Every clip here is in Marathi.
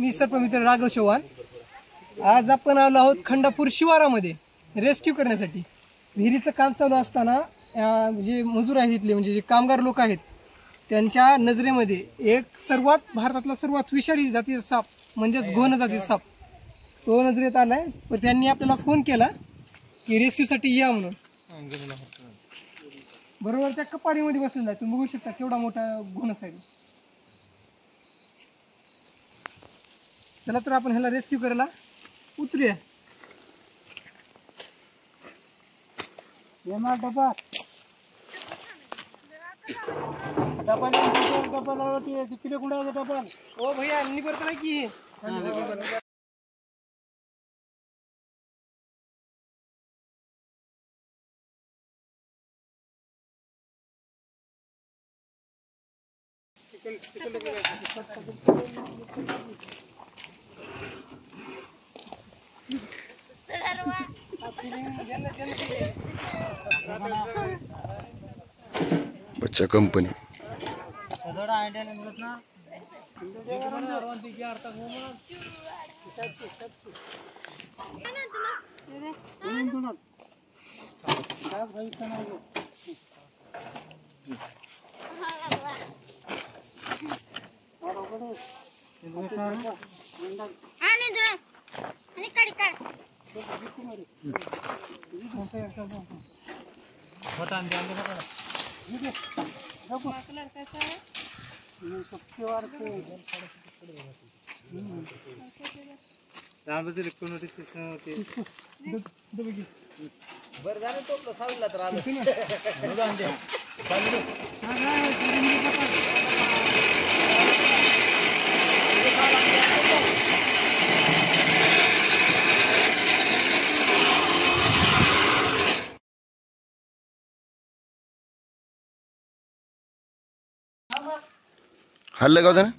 मी सर्पमित्र राघव चव्हाण। आज आपण आलो आहोत खंडापूर शिवारामध्ये रेस्क्यू करण्यासाठी। विहिरीचं काम चालू असताना जे मजूर आहेत इथले म्हणजे जे कामगार लोक आहेत त्यांच्या नजरेमध्ये एक भारतातला सर्वात विषारी जातीचा साप म्हणजेच घोण जातीचा साप तो नजरेत आलाय। तर त्यांनी आपल्याला फोन केला की रेस्क्यूसाठी या म्हणून। बरोबर त्या कपारीमध्ये बसलेला आहे, तुम्ही बघू शकता केवढा मोठा घोणस आहे। चला तर आपण ह्याला रेस्क्यू करायला उतरूया। येणार डबा किती कुठे डबा ओ भैया निबर करा की बच्चा कंपनी हल्लं का होतं ना?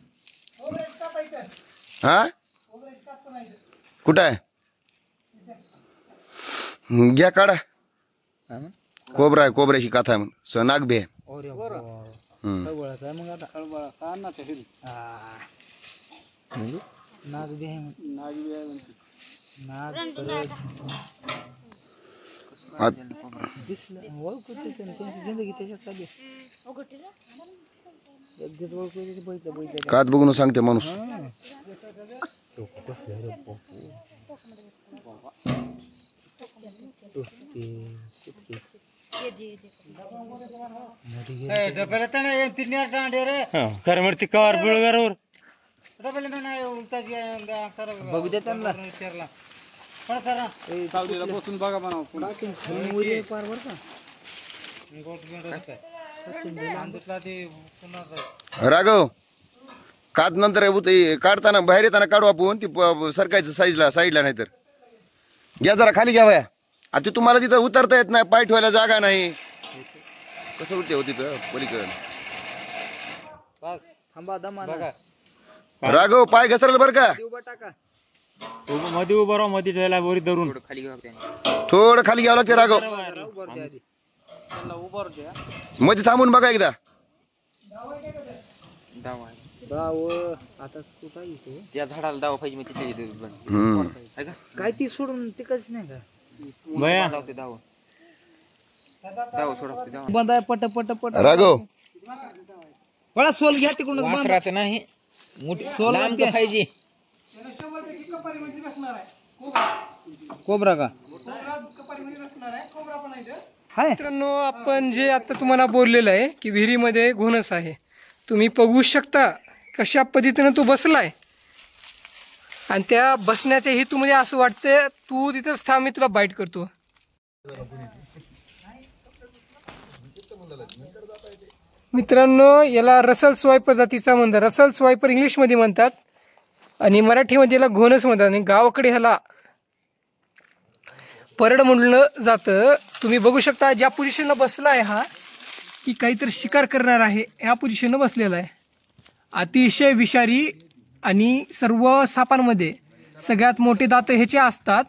हा कुठं आहे? घ्या काढा। कोबरा आहे, कोबऱ्याची कथा आहे म्हणून नागबे आहे। कात बघून सांगते माणूस। करमरती कवर बिळगारावर बघू दे त्यांना बसून बघा बनाव राघव कात नंतर काढताना बाहेर येताना काढू आपण ती सरकायचं साईडला नाही तर घ्या जरा खाली घ्या बाया। आता तुम्हाला तिथं उतरता येत नाही, पाय ठेवायला जागा नाही, कसं उठते हो तिथं पलीकडे। राघव पाय घसरल बर का, मध्ये उभं राहा, मध्ये ठेवायला बोरी धरून थोडं खाली घ्यावं लागते। राघव मध्ये थांबून बघा एकदा। आता त्या झाडाला दावा पाहिजे मी तिथे काय ती सोडून तिकडच नाही का बंद आहे पट पट पट। राघव बळा सोल घ्या तिकडून वासराचं नाही सोल पाहिजे। कोबरा का मित्रांनो, आपण जे आता तुम्हाला बोललेलं आहे की विहिरीमध्ये घोणस आहे, तुम्ही बघू शकता कशा पद्धतीने तो बसलाय। आणि त्या बसण्याच्या हेतूमध्ये असं वाटतं तू तिथंच थांब, मी तुला बाईट करतो। मित्रांनो, याला रसल स्वायपर जातीचा म्हणतात, रसल स्वायपर इंग्लिशमध्ये म्हणतात आणि मराठीमध्ये याला घोणस म्हणतात आणि गावाकडे ह्याला परड म्हणलं जातं। तुम्ही बघू शकता ज्या पोझिशनला बसला आहे हा की काहीतरी शिकार करणार आहे, ह्या पोझिशनला बसलेला आहे। अतिशय विषारी आणि सर्व सापांमध्ये सगळ्यात मोठे दात ह्याचे असतात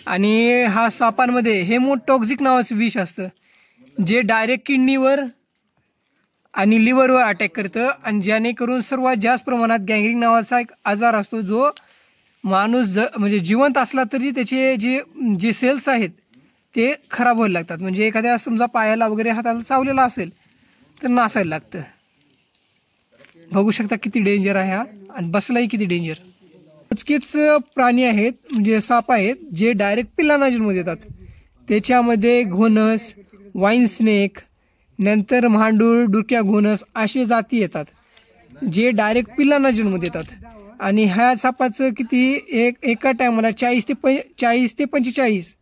आणि हा सापांमध्ये हेमोटॉक्सिक नावाचं विष असतं जे डायरेक्ट किडनीवर आणि लिव्हरवर अटॅक करतं आणि जेणेकरून सर्वात जास्त प्रमाणात गँग्रीन नावाचा एक आजार असतो जो माणूस म्हणजे जिवंत असला तरी त्याचे जे सेल्स आहेत ते खराब व्हायला लागतात. म्हणजे एखाद्या समजा पायाला वगैरे हाताला चावलेला असेल तर नासायला लागतं. बघू शकता किती डेंजर आहे हा आणि बसलाही किती डेंजर. मोजकेच प्राणी आहेत म्हणजे साप आहेत जे डायरेक्ट पिल्ला नजरमध्ये येतात. त्याच्यामध्ये घोणस, वाईन स्नेक, नंतर भांडूळ, डुरक्या घोणस असे जाती येतात जे डायरेक्ट पिल्ला नजरमध्ये येतात. आणि ह्या सापाचं किती एका टायमाला 40 ते 45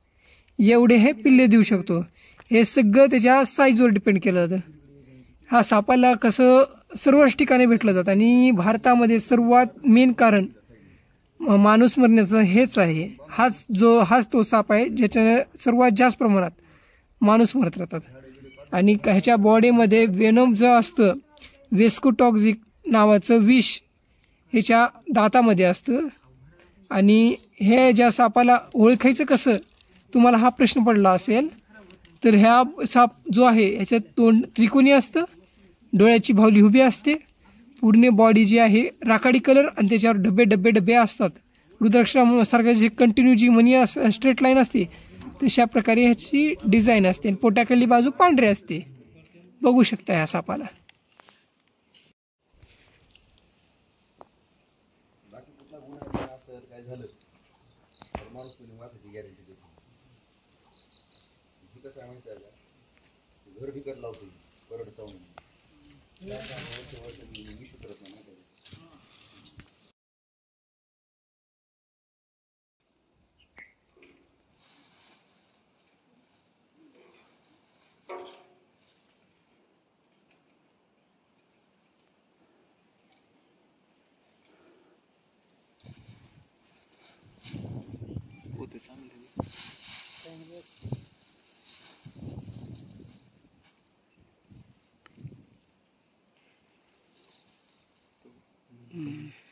एवढे हे पिल्ले देऊ शकतो. हे सगळं त्याच्या साईजवर डिपेंड केलं जातं. हा सापाला कसं सर्वच ठिकाणी भेटलं जातं आणि भारतामध्ये सर्वात मेन कारण माणूस मरण्याचं हेच आहे. हाच तो साप आहे ज्याच्या सर्वात जास्त प्रमाणात माणूस मरत राहतात. आणि ह्याच्या बॉडीमध्ये वेनम जो असतं वेस्कोटॉक्झिक नावाचं विष ह्याच्या दातामध्ये असतं. आणि हे ज्या सापाला ओळखायचं कसं तुम्हाला हा प्रश्न पडला असेल तर ह्या साप जो आहे ह्याच्यात तोंड त्रिकोणी असतं, डोळ्याची बाहुली उभी असते, पूर्ण बॉडी जी आहे राखाडी कलर आणि त्याच्यावर डबे डबे डबे असतात. रुद्राक्षासारखं जे कंटिन्यू जी मनी स्ट्रेट लाईन असते तशा प्रकारे ह्याची डिझाईन असते. पोटाखाली बाजू पांढरी असते. बघू शकता ह्या सापाला. घर बिकर लावतो परड चावून होते चांगले. Mm.